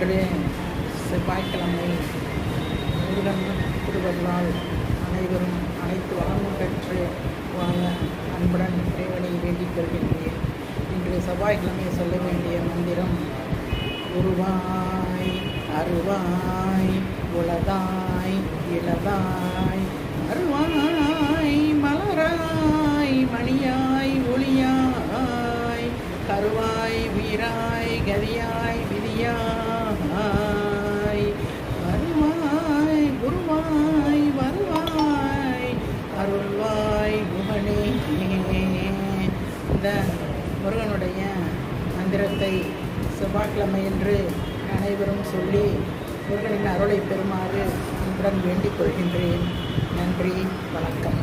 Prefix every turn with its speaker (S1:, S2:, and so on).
S1: இன்று செவ்வாய்க்கிழமை முருகன் திருவருளால் அனைவரும் அனைத்து வளமும் பெற்று வாழ அன்புடன் இறைவனை வேண்டிக் கொள்கின்றேன். இன்று செவ்வாய்க்கிழமை சொல்ல வேண்டிய மந்திரம்: உருவாய் அருவாய் உளதாய் இளதாய் அருவாய் மலராய் மணியாய் ஒளியாய் கருவாய் வீராய் கதியாய் விதியாய் வருவாய் குருவாய் வருவாய் அருள்வாய் குமணி. இந்த முருகனுடைய மந்திரத்தை செவ்வாய்க்கிழமை என்று அனைவரும் சொல்லி முருகனின் அருளை பெறுமாறு அன்புடன் வேண்டிக் கொள்கின்றேன். நன்றி, வணக்கம்.